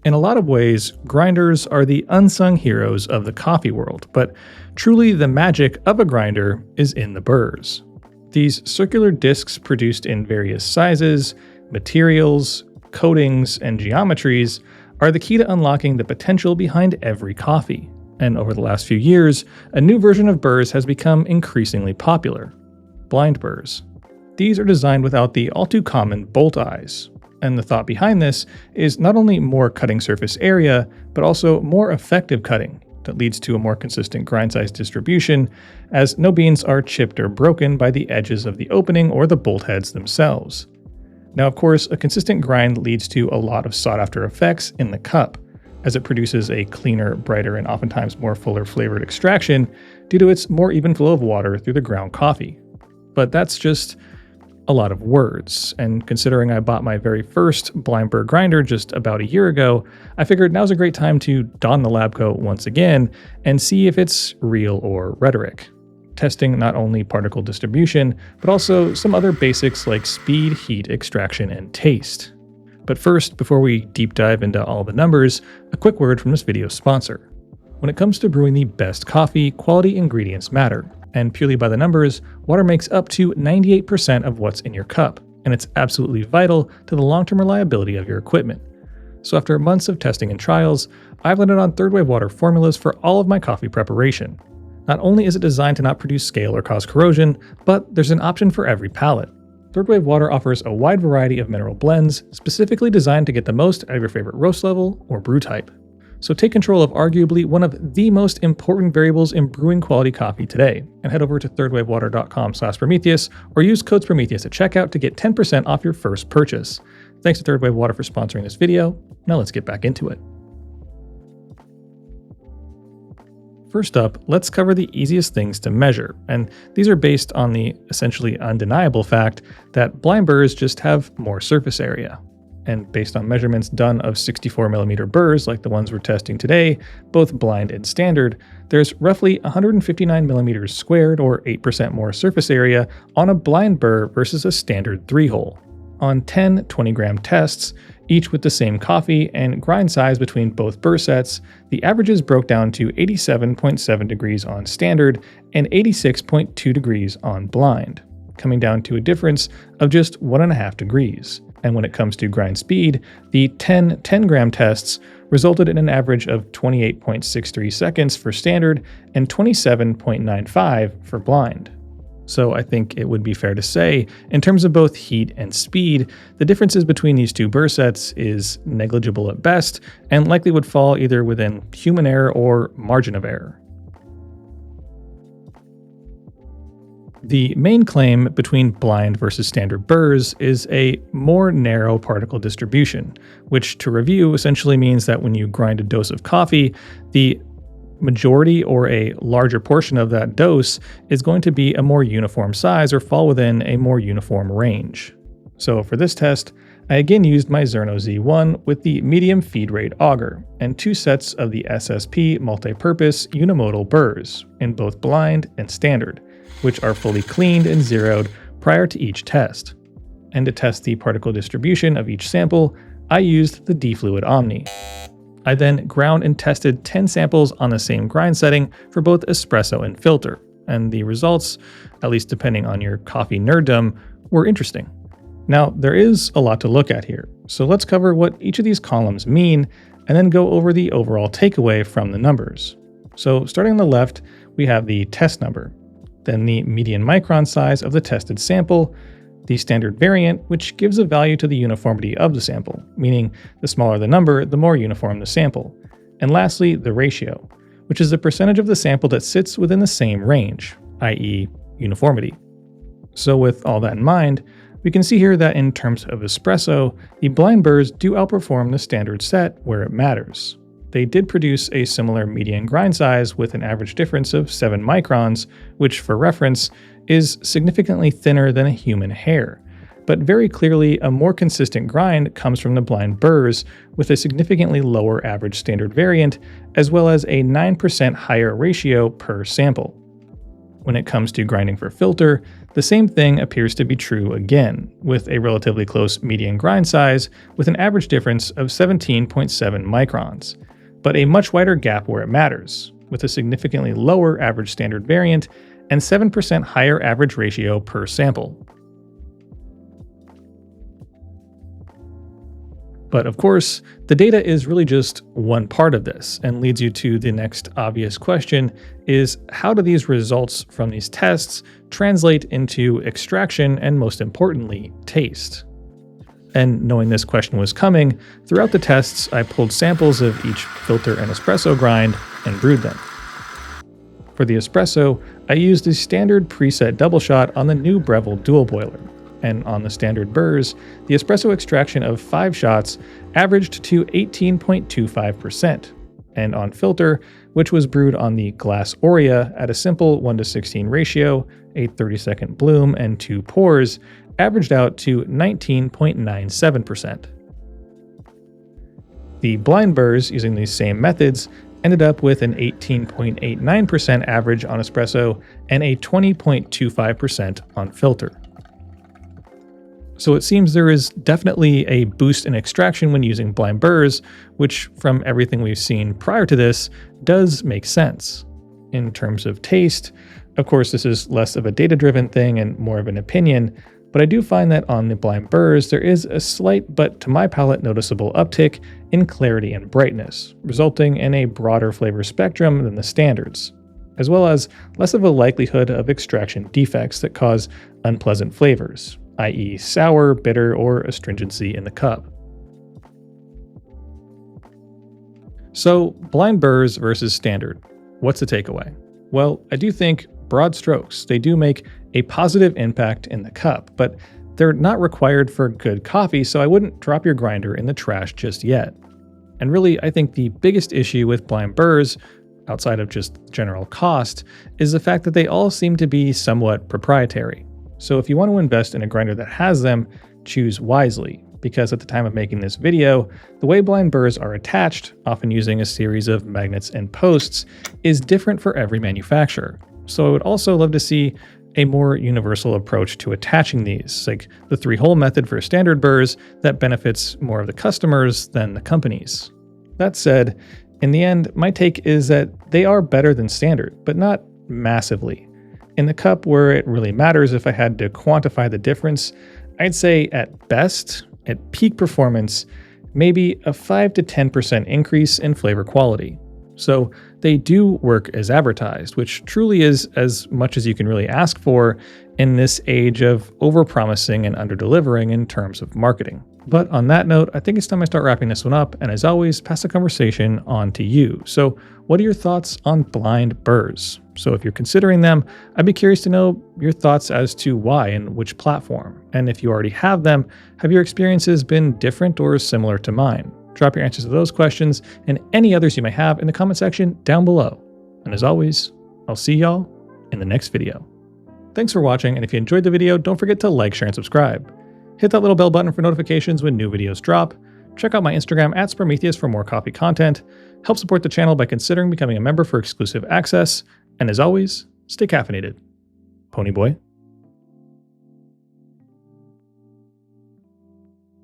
In a lot of ways, grinders are the unsung heroes of the coffee world, but truly the magic of a grinder is in the burrs. These circular discs produced in various sizes, materials, coatings, and geometries are the key to unlocking the potential behind every coffee. And over the last few years, a new version of burrs has become increasingly popular: blind burrs. These are designed without the all-too-common bolt eyes. And the thought behind this is not only more cutting surface area, but also more effective cutting that leads to a more consistent grind size distribution, as no beans are chipped or broken by the edges of the opening or the bolt heads themselves. Now, of course, a consistent grind leads to a lot of sought-after effects in the cup, as it produces a cleaner, brighter, and oftentimes more fuller flavored extraction due to its more even flow of water through the ground coffee. But that's just a lot of words, and considering I bought my very first blind burr grinder just about a year ago, I figured now's a great time to don the lab coat once again and see if it's real or rhetoric, testing not only particle distribution, but also some other basics like speed, heat, extraction, and taste. But first, before we deep dive into all the numbers, a quick word from this video's sponsor. When it comes to brewing the best coffee, quality ingredients matter. And purely by the numbers, water makes up to 98% of what's in your cup, and it's absolutely vital to the long-term reliability of your equipment. So after months of testing and trials, I've landed on third wave water formulas for all of my coffee preparation. Not only is it designed to not produce scale or cause corrosion, but there's an option for every palate. Third wave water offers a wide variety of mineral blends, specifically designed to get the most out of your favorite roast level or brew type. So take control of arguably one of the most important variables in brewing quality coffee today, and head over to thirdwavewater.com/Sprometheus or use code Sprometheus at checkout to get 10% off your first purchase. Thanks to Third Wave Water for sponsoring this video. Now let's get back into it. First up, let's cover the easiest things to measure, and these are based on the essentially undeniable fact that blind burrs just have more surface area. And based on measurements done of 64mm burrs like the ones we're testing today, both blind and standard, there's roughly 159mm squared or 8% more surface area on a blind burr versus a standard 3-hole. On 10 20-gram tests, each with the same coffee and grind size between both burr sets, the averages broke down to 87.7 degrees on standard and 86.2 degrees on blind, coming down to a difference of just 1.5 degrees. And when it comes to grind speed, the 10 10-gram tests resulted in an average of 28.63 seconds for standard and 27.95 for blind. So I think it would be fair to say, in terms of both heat and speed, the differences between these two burr sets is negligible at best, and likely would fall either within human error or margin of error. The main claim between blind versus standard burrs is a more narrow particle distribution, which to review essentially means that when you grind a dose of coffee, the majority or a larger portion of that dose is going to be a more uniform size or fall within a more uniform range. So for this test, I again used my Zerno Z1 with the medium feed rate auger and 2 sets of the SSP multi-purpose unimodal burrs in both blind and standard, which are fully cleaned and zeroed prior to each test. And to test the particle distribution of each sample, I used the D-Fluid Omni. I then ground and tested 10 samples on the same grind setting for both espresso and filter, and the results, at least depending on your coffee nerddom, were interesting. Now, there is a lot to look at here, so let's cover what each of these columns mean and then go over the overall takeaway from the numbers. So starting on the left, we have the test number, then the median micron size of the tested sample, the standard variant, which gives a value to the uniformity of the sample, meaning the smaller the number, the more uniform the sample. And lastly, the ratio, which is the percentage of the sample that sits within the same range, i.e. uniformity. So with all that in mind, we can see here that in terms of espresso, the blind burrs do outperform the standard set where it matters. They did produce a similar median grind size with an average difference of 7 microns, which for reference is significantly thinner than a human hair. But very clearly, a more consistent grind comes from the blind burrs with a significantly lower average standard variant, as well as a 9% higher ratio per sample. When it comes to grinding for filter, the same thing appears to be true again, with a relatively close median grind size with an average difference of 17.7 microns, but a much wider gap where it matters, with a significantly lower average standard variant and 7% higher average ratio per sample. But of course, the data is really just one part of this and leads you to the next obvious question is how do these results from these tests translate into extraction and most importantly, taste? And knowing this question was coming, throughout the tests, I pulled samples of each filter and espresso grind and brewed them. For the espresso, I used the standard preset double shot on the new Breville dual boiler. And on the standard Burrs, the espresso extraction of 5 shots averaged to 18.25%. And on filter, which was brewed on the glass Aurea at a simple 1:16 ratio, a 30-second bloom, and 2 pours, averaged out to 19.97%. The blind Burrs, using these same methods, ended up with an 18.89% average on espresso and a 20.25% on filter. So it seems there is definitely a boost in extraction when using blind Burrs, which from everything we've seen prior to this does make sense. In terms of taste, of course this is less of a data-driven thing and more of an opinion, but I do find that on the blind Burrs there is a slight but to my palate noticeable uptick in clarity and brightness, resulting in a broader flavor spectrum than the standards, as well as less of a likelihood of extraction defects that cause unpleasant flavors, i.e. sour, bitter, or astringency in the cup. So, blind Burrs versus standard. What's the takeaway? Well, I do think, broad strokes, they do make a positive impact in the cup, but they're not required for good coffee, so I wouldn't drop your grinder in the trash just yet. And really, I think the biggest issue with blind Burrs, outside of just general cost, is the fact that they all seem to be somewhat proprietary. So if you want to invest in a grinder that has them, choose wisely, because at the time of making this video, the way blind Burrs are attached, often using a series of magnets and posts, is different for every manufacturer. So I would also love to see a more universal approach to attaching these, like the 3-hole method for standard Burrs that benefits more of the customers than the companies. That said, in the end, my take is that they are better than standard, but not massively. In the cup where it really matters, if I had to quantify the difference, I'd say at best, at peak performance, maybe a 5 to 10% increase in flavor quality. So they do work as advertised, which truly is as much as you can really ask for in this age of overpromising and underdelivering in terms of marketing. But on that note, I think it's time I start wrapping this one up, and as always, pass the conversation on to you. So what are your thoughts on blind Burrs? So if you're considering them, I'd be curious to know your thoughts as to why and which platform. And if you already have them, have your experiences been different or similar to mine? Drop your answers to those questions and any others you may have in the comment section down below. And as always, I'll see y'all in the next video. Thanks for watching, and if you enjoyed the video, don't forget to like, share, and subscribe. Hit that little bell button for notifications when new videos drop. Check out my Instagram at Sprometheus for more coffee content. Help support the channel by considering becoming a member for exclusive access. And as always, stay caffeinated. Pony Boy.